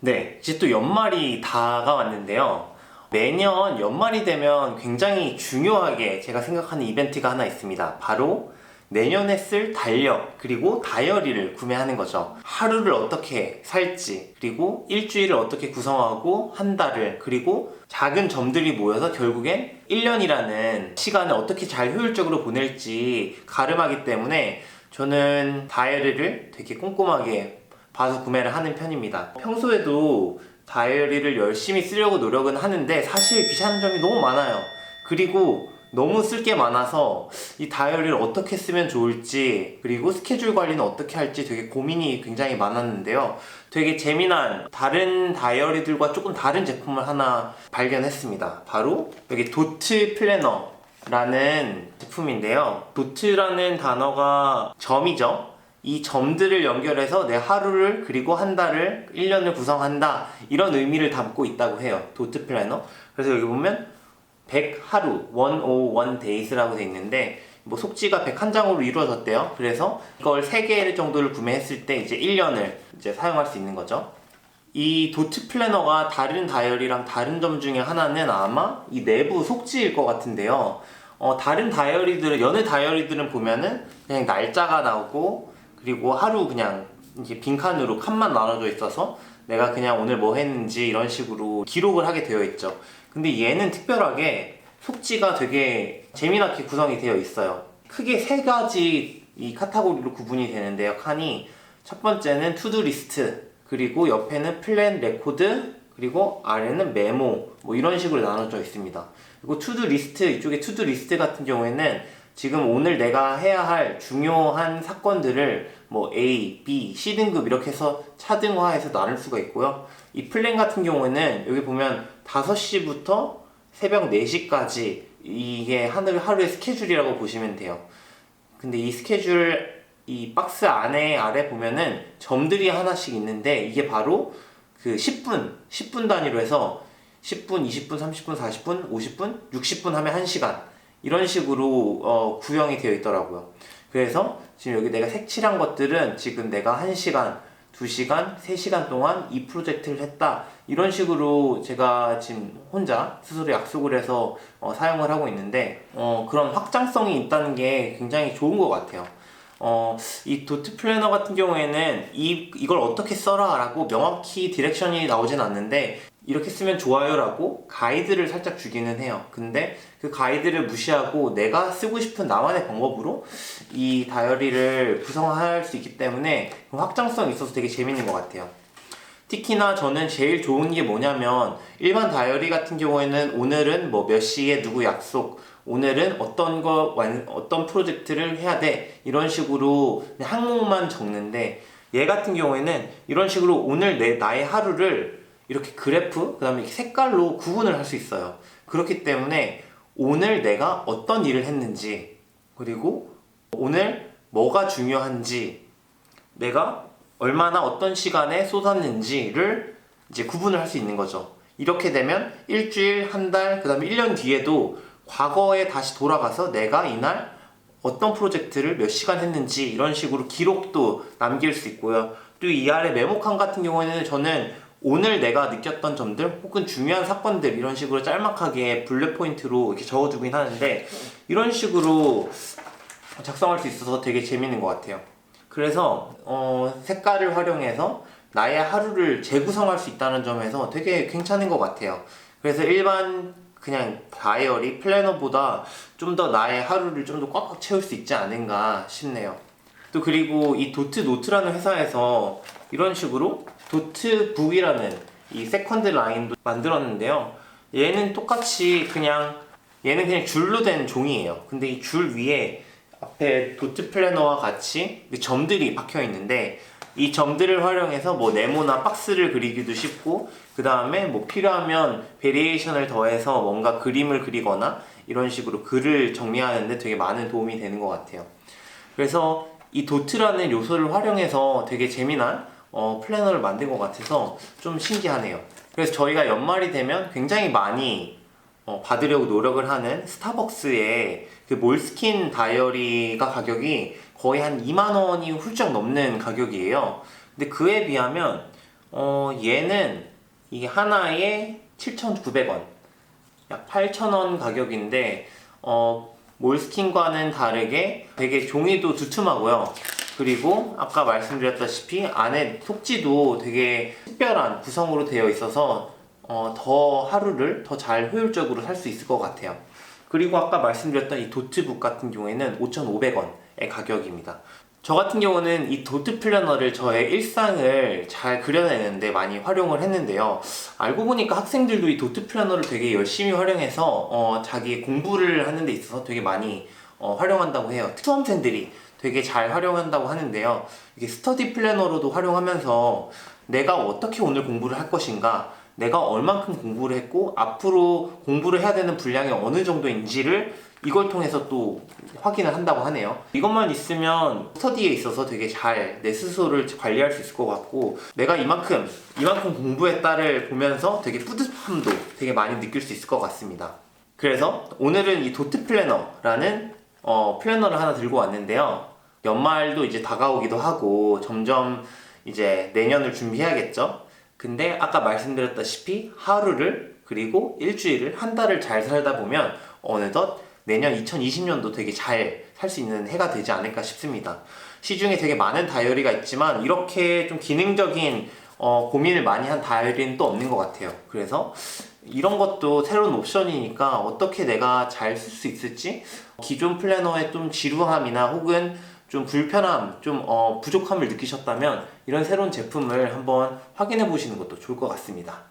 네, 이제 또 연말이 다가왔는데요. 매년 연말이 되면 굉장히 중요하게 제가 생각하는 이벤트가 하나 있습니다. 바로 내년에 쓸 달력, 그리고 다이어리를 구매하는 거죠. 하루를 어떻게 살지, 그리고 일주일을 어떻게 구성하고, 한 달을, 그리고 작은 점들이 모여서 결국엔 1년이라는 시간을 어떻게 잘 효율적으로 보낼지 가름하기 때문에 저는 다이어리를 되게 꼼꼼하게 봐서 구매를 하는 편입니다. 평소에도 다이어리를 열심히 쓰려고 노력은 하는데 사실 귀찮은 점이 너무 많아요. 그리고 너무 쓸 게 많아서 이 다이어리를 어떻게 쓰면 좋을지, 그리고 스케줄 관리는 어떻게 할지 되게 고민이 굉장히 많았는데요. 되게 재미난 다른 다이어리들과 조금 다른 제품을 하나 발견했습니다. 바로 여기 도트 플래너라는 제품인데요. 도트라는 단어가 점이죠. 이 점들을 연결해서 내 하루를, 그리고 한 달을, 1년을 구성한다, 이런 의미를 담고 있다고 해요. 도트 플래너. 그래서 여기 보면 100하루, 101 days라고 되어 있는데, 뭐 속지가 101장으로 이루어졌대요. 그래서 이걸 3개 정도를 구매했을 때 이제 1년을 이제 사용할 수 있는 거죠. 이 도트 플래너가 다른 다이어리랑 다른 점 중에 하나는 아마 이 내부 속지일 것 같은데요. 다른 다이어리들은, 여느 다이어리들은 보면은 그냥 날짜가 나오고, 그리고 하루 그냥 이렇게 빈칸으로 칸만 나눠져 있어서 내가 그냥 오늘 뭐 했는지 이런 식으로 기록을 하게 되어 있죠. 근데 얘는 특별하게 속지가 되게 재미나게 구성이 되어 있어요. 크게 3가지 이 카테고리로 구분이 되는데요, 칸이. 첫 번째는 투두 리스트, 그리고 옆에는 플랜 레코드, 그리고 아래는 메모, 뭐 이런 식으로 나눠져 있습니다. 그리고 투두 리스트, 이쪽에 투두 리스트 같은 경우에는 지금 오늘 내가 해야 할 중요한 사건들을 뭐 A, B, C 등급 이렇게 해서 차등화해서 나눌 수가 있고요. 이 플랜 같은 경우에는 여기 보면 5시부터 새벽 4시까지 이게 하루의 스케줄이라고 보시면 돼요. 근데 이 스케줄, 이 박스 아래 보면은 점들이 하나씩 있는데, 이게 바로 그 10분 단위로 해서 10분, 20분, 30분, 40분, 50분, 60분 하면 1시간, 이런 식으로 구형이 되어 있더라고요. 그래서 지금 여기 내가 색칠한 것들은 지금 내가 1시간, 2시간, 3시간 동안 이 프로젝트를 했다, 이런 식으로 제가 지금 혼자 스스로 약속을 해서 사용을 하고 있는데, 그런 확장성이 있다는 게 굉장히 좋은 것 같아요. 이 도트 플래너 같은 경우에는 이걸 어떻게 써라 라고 명확히 디렉션이 나오진 않는데, 이렇게 쓰면 좋아요 라고 가이드를 살짝 주기는 해요. 근데 그 가이드를 무시하고 내가 쓰고 싶은 나만의 방법으로 이 다이어리를 구성할 수 있기 때문에 그 확장성이 있어서 되게 재밌는 것 같아요. 특히나 저는 제일 좋은 게 뭐냐면, 일반 다이어리 같은 경우에는 오늘은 뭐 몇 시에 누구 약속, 오늘은 어떤 프로젝트를 해야 돼, 이런 식으로 그냥 항목만 적는데, 얘 같은 경우에는 이런 식으로 오늘 나의 하루를 이렇게 그래프, 그 다음에 이렇게 색깔로 구분을 할 수 있어요. 그렇기 때문에 오늘 내가 어떤 일을 했는지, 그리고 오늘 뭐가 중요한지, 내가 얼마나 어떤 시간에 쏟았는지를 이제 구분을 할 수 있는 거죠. 이렇게 되면 일주일, 한 달, 그 다음에 1년 뒤에도 과거에 다시 돌아가서 내가 이날 어떤 프로젝트를 몇 시간 했는지 이런 식으로 기록도 남길 수 있고요. 또 이 아래 메모칸 같은 경우에는 저는 오늘 내가 느꼈던 점들, 혹은 중요한 사건들, 이런 식으로 짤막하게 블랙 포인트로 이렇게 적어주긴 하는데, 이런 식으로 작성할 수 있어서 되게 재밌는 것 같아요. 그래서 색깔을 활용해서 나의 하루를 재구성할 수 있다는 점에서 되게 괜찮은 것 같아요. 그래서 일반 그냥 다이어리 플래너보다 좀 더 나의 하루를 좀 더 꽉꽉 채울 수 있지 않은가 싶네요. 또 그리고 이 도트 노트라는 회사에서 이런 식으로 도트북이라는 이 세컨드 라인도 만들었는데요. 얘는 똑같이 얘는 그냥 줄로 된 종이에요. 근데 이 줄 위에 앞에 도트 플래너와 같이 점들이 박혀 있는데, 이 점들을 활용해서 뭐 네모나 박스를 그리기도 쉽고, 그 다음에 뭐 필요하면 베리에이션을 더해서 뭔가 그림을 그리거나 이런 식으로 글을 정리하는데 되게 많은 도움이 되는 것 같아요. 그래서 이 도트라는 요소를 활용해서 되게 재미난 플래너를 만든 것 같아서 좀 신기하네요. 그래서 저희가 연말이 되면 굉장히 많이 받으려고 노력을 하는 스타벅스의 그 몰스킨 다이어리가 가격이 거의 한 2만원이 훌쩍 넘는 가격이에요. 근데 그에 비하면 얘는 이게 하나에 7,900원, 약 8,000원 가격인데 몰스킨과는 다르게 되게 종이도 두툼하고요. 그리고 아까 말씀드렸다시피 안에 속지도 되게 특별한 구성으로 되어 있어서 더 하루를 더 잘 효율적으로 살 수 있을 것 같아요. 그리고 아까 말씀드렸던 이 도트북 같은 경우에는 5,500원의 가격입니다. 저 같은 경우는 이 도트 플래너를 저의 일상을 잘 그려내는데 많이 활용을 했는데요. 알고 보니까 학생들도 이 도트 플래너를 되게 열심히 활용해서 자기 공부를 하는 데 있어서 되게 많이 활용한다고 해요. 수험생들이 되게 잘 활용한다고 하는데요. 이게 스터디 플래너로도 활용하면서 내가 어떻게 오늘 공부를 할 것인가, 내가 얼만큼 공부를 했고 앞으로 공부를 해야 되는 분량이 어느 정도인지를 이걸 통해서 또 확인을 한다고 하네요. 이것만 있으면 스터디에 있어서 되게 잘 내 스스로를 관리할 수 있을 것 같고, 내가 이만큼 공부했다를 보면서 되게 뿌듯함도 되게 많이 느낄 수 있을 것 같습니다. 그래서 오늘은 이 도트 플래너라는 플래너를 하나 들고 왔는데요. 연말도 이제 다가오기도 하고 점점 이제 내년을 준비해야겠죠. 근데 아까 말씀드렸다시피 하루를, 그리고 일주일을, 한 달을 잘 살다 보면 어느덧 내년 2020년도 되게 잘 살 수 있는 해가 되지 않을까 싶습니다. 시중에 되게 많은 다이어리가 있지만 이렇게 좀 기능적인 고민을 많이 한 다이어리는 또 없는 것 같아요. 그래서 이런 것도 새로운 옵션이니까 어떻게 내가 잘 쓸 수 있을지, 기존 플래너의 좀 지루함이나 혹은 좀 불편함, 좀 부족함을 느끼셨다면 이런 새로운 제품을 한번 확인해 보시는 것도 좋을 것 같습니다.